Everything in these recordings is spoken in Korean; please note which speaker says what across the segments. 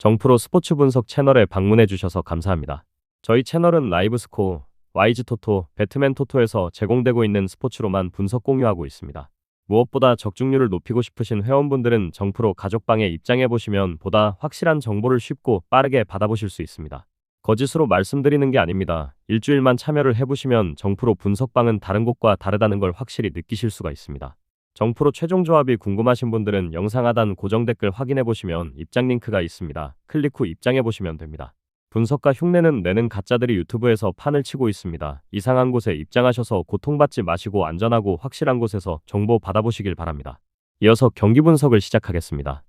Speaker 1: 정프로 스포츠 분석 채널에 방문해 주셔서 감사합니다. 저희 채널은 라이브 스코어, 와이즈 토토, 배트맨 토토에서 제공되고 있는 스포츠로만 분석 공유하고 있습니다. 무엇보다 적중률을 높이고 싶으신 회원분들은 정프로 가족방에 입장해 보시면 보다 확실한 정보를 쉽고 빠르게 받아보실 수 있습니다. 거짓으로 말씀드리는 게 아닙니다. 일주일만 참여를 해보시면 정프로 분석방은 다른 곳과 다르다는 걸 확실히 느끼실 수가 있습니다. 정프로 최종 조합이 궁금하신 분들은 영상 하단 고정 댓글 확인해 보시면 입장 링크가 있습니다. 클릭 후 입장해 보시면 됩니다. 분석가 흉내는 내는 가짜들이 유튜브에서 판을 치고 있습니다. 이상한 곳에 입장하셔서 고통받지 마시고 안전하고 확실한 곳에서 정보 받아보시길 바랍니다. 이어서 경기 분석을 시작하겠습니다.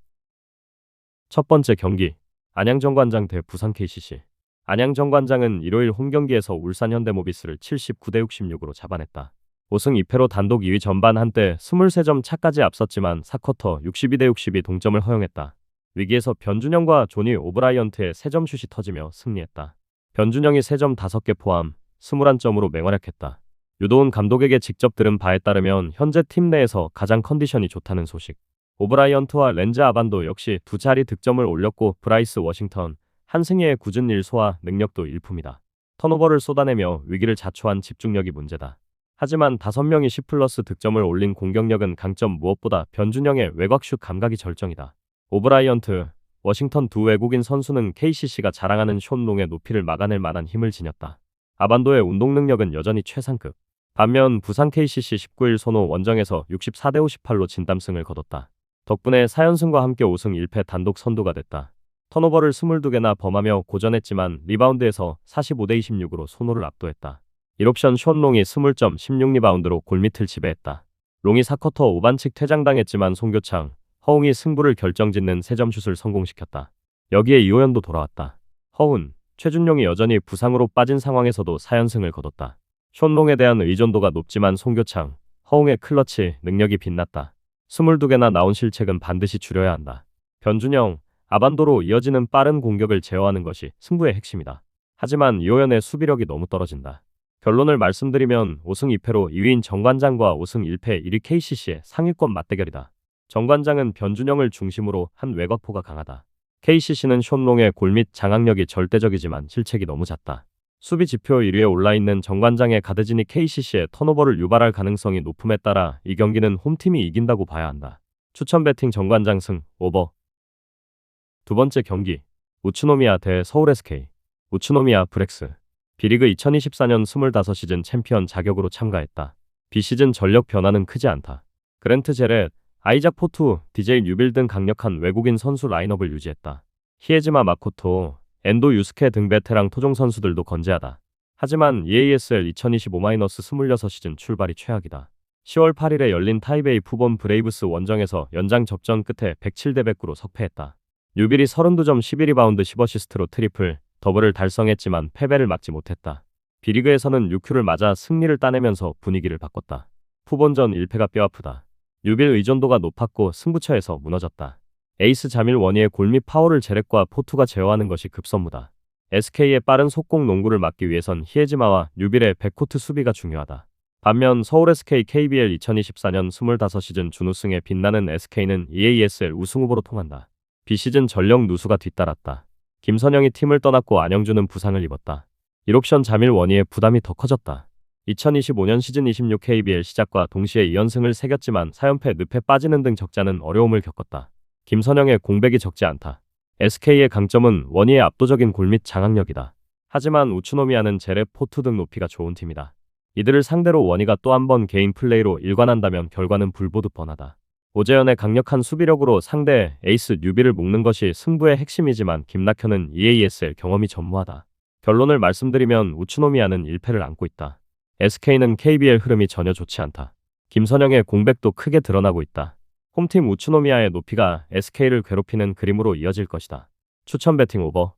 Speaker 1: 첫 번째 경기, 안양정관장 대 부산 KCC. 안양정관장은 일요일 홈경기에서 울산 현대모비스를 79대 66으로 잡아냈다. 5승 2패로 단독 2위 전반 한때 23점 차까지 앞섰지만 4쿼터 62대 62 동점을 허용했다. 위기에서 변준영과 조니 오브라이언트의 3점 슛이 터지며 승리했다. 변준영이 3점 5개 포함 21점으로 맹활약했다. 유도훈 감독에게 직접 들은 바에 따르면 현재 팀 내에서 가장 컨디션이 좋다는 소식. 오브라이언트와 렌즈 아반도 역시 두 자리 득점을 올렸고 브라이스 워싱턴, 한승희의 굳은 일소화 능력도 일품이다. 턴오버를 쏟아내며 위기를 자초한 집중력이 문제다. 하지만 5명이 10플러스 득점을 올린 공격력은 강점. 무엇보다 변준영의 외곽슛 감각이 절정이다. 오브라이언트, 워싱턴 두 외국인 선수는 KCC가 자랑하는 숏롱의 높이를 막아낼 만한 힘을 지녔다. 아반도의 운동 능력은 여전히 최상급. 반면 부산 KCC 19일 손호 원정에서 64대 58로 진땀승을 거뒀다. 덕분에 4연승과 함께 5승 1패 단독 선두가 됐다. 턴오버를 22개나 범하며 고전했지만 리바운드에서 45대 26으로 손호를 압도했다. 1옵션 숏롱이 20점 16리바운드로 골밑을 지배했다. 롱이 4쿼터 5반칙 퇴장당했지만 송교창, 허웅이 승부를 결정짓는 3점 슛을 성공시켰다. 여기에 이호연도 돌아왔다. 허훈, 최준용이 여전히 부상으로 빠진 상황에서도 4연승을 거뒀다. 숏롱에 대한 의존도가 높지만 송교창, 허웅의 클러치 능력이 빛났다. 22개나 나온 실책은 반드시 줄여야 한다. 변준영, 아반도로 이어지는 빠른 공격을 제어하는 것이 승부의 핵심이다. 하지만 이호연의 수비력이 너무 떨어진다. 결론을 말씀드리면 5승 2패로 2위인 정관장과 5승 1패 1위 KCC의 상위권 맞대결이다. 정관장은 변준영을 중심으로 한 외곽포가 강하다. KCC는 숏롱의 골밑 장악력이 절대적이지만 실책이 너무 잦다. 수비 지표 1위에 올라있는 정관장의 가드진이 KCC의 턴오버를 유발할 가능성이 높음에 따라 이 경기는 홈팀이 이긴다고 봐야 한다. 추천 배팅 정관장 승, 오버. 두 번째 경기, 우츠노미야 대 서울 SK. 우츠노미야 브렉스. B리그 2024년 25시즌 챔피언 자격으로 참가했다. B시즌 전력 변화는 크지 않다. 그랜트 제렛, 아이작 포투, DJ 뉴빌 등 강력한 외국인 선수 라인업을 유지했다. 히에즈마 마코토, 엔도 유스케 등 베테랑 토종 선수들도 건재하다. 하지만 EASL 2025-26시즌 출발이 최악이다. 10월 8일에 열린 타이베이 푸본 브레이브스 원정에서 연장 접전 끝에 107대 109로 석패했다. 뉴빌이 32점 11리바운드 10어시스트로 트리플, 더블을 달성했지만 패배를 막지 못했다. B리그에서는 6큐를 맞아 승리를 따내면서 분위기를 바꿨다. 푸본전 1패가 뼈아프다. 뉴빌 의존도가 높았고 승부처에서 무너졌다. 에이스 자밀 원희의 골밑 파워를 제렉과 포투가 제어하는 것이 급선무다. SK의 빠른 속공 농구를 막기 위해선 히에즈마와 뉴빌의 백코트 수비가 중요하다. 반면 서울 SK KBL 2024년 25시즌 준우승에 빛나는 SK는 EASL 우승 후보로 통한다. B시즌 전력 누수가 뒤따랐다. 김선영이 팀을 떠났고 안영주는 부상을 입었다. 1옵션 자밀 원희의 부담이 더 커졌다. 2025년 시즌 26 KBL 시작과 동시에 2연승을 새겼지만 4연패 늪에 빠지는 등 적자는 어려움을 겪었다. 김선영의 공백이 적지 않다. SK의 강점은 원희의 압도적인 골밑 장악력이다. 하지만 우츠노미야는 제레 포투 등 높이가 좋은 팀이다. 이들을 상대로 원희가 또 한 번 개인 플레이로 일관한다면 결과는 불보듯 뻔하다. 오재현의 강력한 수비력으로 상대 에이스 뉴비를 묶는 것이 승부의 핵심이지만 김낙현은 EASL 경험이 전무하다. 결론을 말씀드리면 우츠노미야는 1패를 안고 있다. SK는 KBL 흐름이 전혀 좋지 않다. 김선영의 공백도 크게 드러나고 있다. 홈팀 우츠노미야의 높이가 SK를 괴롭히는 그림으로 이어질 것이다. 추천 배팅 오버.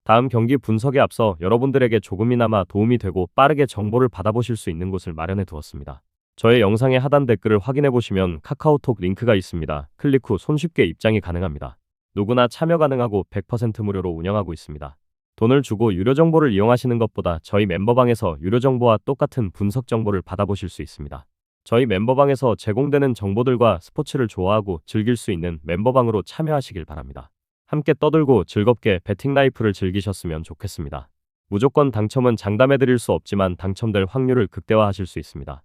Speaker 1: 다음 경기 분석에 앞서 여러분들에게 조금이나마 도움이 되고 빠르게 정보를 받아보실 수 있는 곳을 마련해 두었습니다. 저의 영상의 하단 댓글을 확인해 보시면 카카오톡 링크가 있습니다. 클릭 후 손쉽게 입장이 가능합니다. 누구나 참여 가능하고 100% 무료로 운영하고 있습니다. 돈을 주고 유료 정보를 이용하시는 것보다 저희 멤버방에서 유료 정보와 똑같은 분석 정보를 받아보실 수 있습니다. 저희 멤버방에서 제공되는 정보들과 스포츠를 좋아하고 즐길 수 있는 멤버방으로 참여하시길 바랍니다. 함께 떠들고 즐겁게 배팅 라이프를 즐기셨으면 좋겠습니다. 무조건 당첨은 장담해드릴 수 없지만 당첨될 확률을 극대화하실 수 있습니다.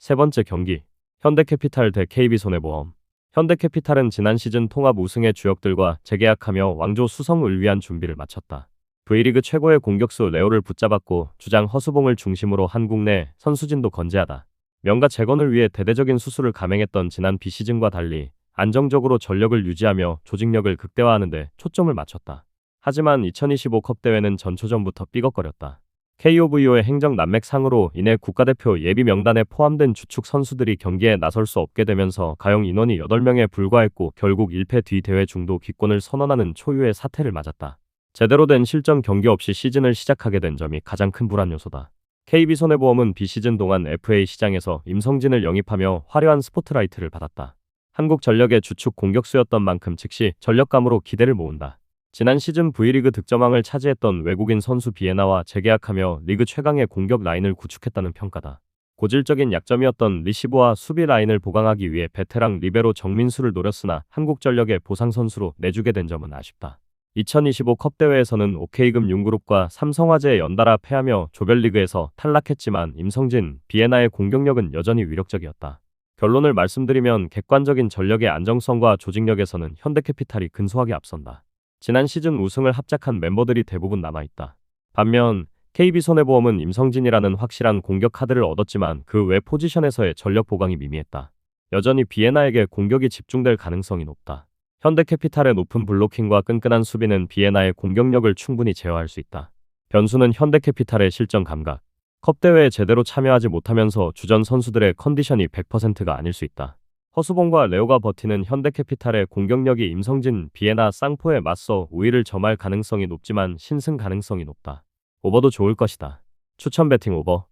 Speaker 1: 세 번째 경기, 현대캐피탈 대 KB손해보험. 현대캐피탈은 지난 시즌 통합 우승의 주역들과 재계약하며 왕조 수성을 위한 준비를 마쳤다. V리그 최고의 공격수 레오를 붙잡았고 주장 허수봉을 중심으로 한국 내 선수진도 건재하다. 명가 재건을 위해 대대적인 수술을 감행했던 지난 비시즌과 달리 안정적으로 전력을 유지하며 조직력을 극대화하는 데 초점을 맞췄다. 하지만 2025 컵 대회는 전초전부터 삐걱거렸다. KOVO의 행정 난맥상으로 인해 국가대표 예비 명단에 포함된 주축 선수들이 경기에 나설 수 없게 되면서 가용 인원이 8명에 불과했고 결국 1패 뒤 대회 중도 기권을 선언하는 초유의 사태를 맞았다. 제대로 된 실전 경기 없이 시즌을 시작하게 된 점이 가장 큰 불안 요소다. KB손해보험은 비시즌 동안 FA 시장에서 임성진을 영입하며 화려한 스포트라이트를 받았다. 한국전력의 주축 공격수였던 만큼 즉시 전력감으로 기대를 모은다. 지난 시즌 V리그 득점왕을 차지했던 외국인 선수 비에나와 재계약하며 리그 최강의 공격 라인을 구축했다는 평가다. 고질적인 약점이었던 리시브와 수비 라인을 보강하기 위해 베테랑 리베로 정민수를 노렸으나 한국전력의 보상 선수로 내주게 된 점은 아쉽다. 2025 컵 대회에서는 OK금 융그룹과 삼성화재에 연달아 패하며 조별리그에서 탈락했지만 임성진, 비에나의 공격력은 여전히 위력적이었다. 결론을 말씀드리면 객관적인 전력의 안정성과 조직력에서는 현대캐피탈이 근소하게 앞선다. 지난 시즌 우승을 합작한 멤버들이 대부분 남아있다. 반면 KB손해보험은 임성진이라는 확실한 공격 카드를 얻었지만 그 외 포지션에서의 전력 보강이 미미했다. 여전히 비에나에게 공격이 집중될 가능성이 높다. 현대캐피탈의 높은 블로킹과 끈끈한 수비는 비에나의 공격력을 충분히 제어할 수 있다. 변수는 현대캐피탈의 실전 감각. 컵 대회에 제대로 참여하지 못하면서 주전 선수들의 컨디션이 100%가 아닐 수 있다. 허수봉과 레오가 버티는 현대캐피탈의 공격력이 임성진, 비에나, 쌍포에 맞서 우위를 점할 가능성이 높지만 신승 가능성이 높다. 오버도 좋을 것이다. 추천 배팅 오버.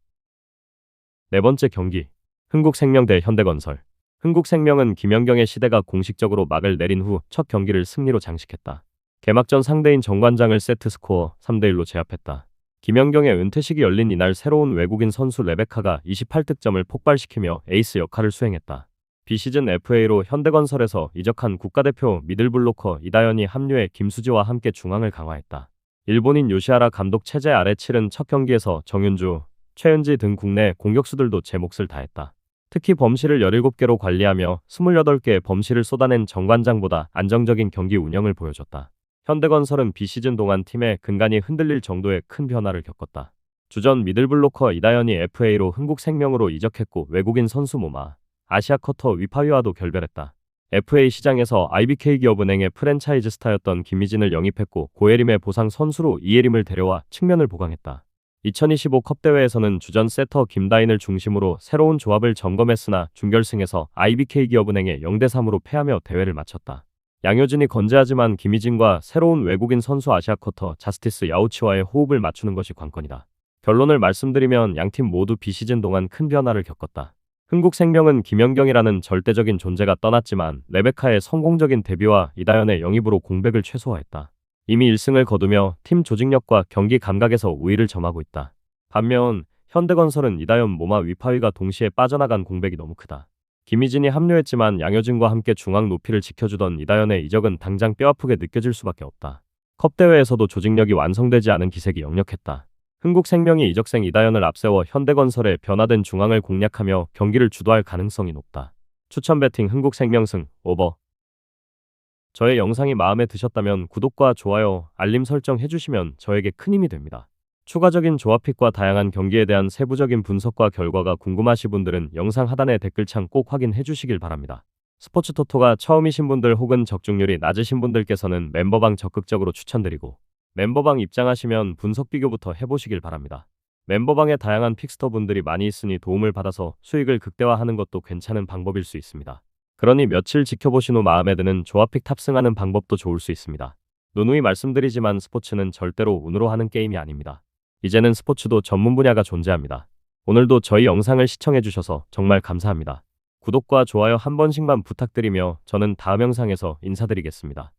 Speaker 1: 네 번째 경기, 흥국생명 대 현대건설. 흥국생명은 김연경의 시대가 공식적으로 막을 내린 후 첫 경기를 승리로 장식했다. 개막전 상대인 정관장을 세트스코어 3대1로 제압했다. 김연경의 은퇴식이 열린 이날 새로운 외국인 선수 레베카가 28득점을 폭발시키며 에이스 역할을 수행했다. 비시즌 FA로 현대건설에서 이적한 국가대표 미들블로커 이다현이 합류해 김수지와 함께 중앙을 강화했다. 일본인 요시하라 감독 체제 아래 치른 첫 경기에서 정윤주, 최은지 등 국내 공격수들도 제 몫을 다했다. 특히 범실을 17개로 관리하며 28개의 범실을 쏟아낸 정관장보다 안정적인 경기 운영을 보여줬다. 현대건설은 비시즌 동안 팀의 근간이 흔들릴 정도의 큰 변화를 겪었다. 주전 미들블로커 이다현이 FA로 흥국생명으로 이적했고 외국인 선수 모마, 아시아커터 위파위와도 결별했다. FA 시장에서 IBK기업은행의 프랜차이즈 스타였던 김희진을 영입했고 고예림의 보상 선수로 이예림을 데려와 측면을 보강했다. 2025 컵 대회에서는 주전 세터 김다인을 중심으로 새로운 조합을 점검했으나 준결승에서 IBK기업은행에 0대3으로 패하며 대회를 마쳤다. 양효진이 건재하지만 김희진과 새로운 외국인 선수 아시아커터 자스티스 야우치와의 호흡을 맞추는 것이 관건이다. 결론을 말씀드리면 양팀 모두 비시즌 동안 큰 변화를 겪었다. 흥국생명은 김연경이라는 절대적인 존재가 떠났지만 레베카의 성공적인 데뷔와 이다현의 영입으로 공백을 최소화했다. 이미 1승을 거두며 팀 조직력과 경기 감각에서 우위를 점하고 있다. 반면 현대건설은 이다현 모마 위파위가 동시에 빠져나간 공백이 너무 크다. 김희진이 합류했지만 양효진과 함께 중앙 높이를 지켜주던 이다현의 이적은 당장 뼈아프게 느껴질 수밖에 없다. 컵 대회에서도 조직력이 완성되지 않은 기색이 역력했다. 흥국생명이 이적생 이다현을 앞세워 현대건설의 변화된 중앙을 공략하며 경기를 주도할 가능성이 높다. 추천 배팅 흥국생명승 오버. 저의 영상이 마음에 드셨다면 구독과 좋아요, 알림 설정 해주시면 저에게 큰 힘이 됩니다. 추가적인 조합픽과 다양한 경기에 대한 세부적인 분석과 결과가 궁금하신 분들은 영상 하단의 댓글창 꼭 확인해 주시길 바랍니다. 스포츠토토가 처음이신 분들 혹은 적중률이 낮으신 분들께서는 멤버방 적극적으로 추천드리고 멤버방 입장하시면 분석 비교부터 해보시길 바랍니다. 멤버방에 다양한 픽스터 분들이 많이 있으니 도움을 받아서 수익을 극대화하는 것도 괜찮은 방법일 수 있습니다. 그러니 며칠 지켜보신 후 마음에 드는 조합픽 탑승하는 방법도 좋을 수 있습니다. 누누이 말씀드리지만 스포츠는 절대로 운으로 하는 게임이 아닙니다. 이제는 스포츠도 전문 분야가 존재합니다. 오늘도 저희 영상을 시청해주셔서 정말 감사합니다. 구독과 좋아요 한 번씩만 부탁드리며 저는 다음 영상에서 인사드리겠습니다.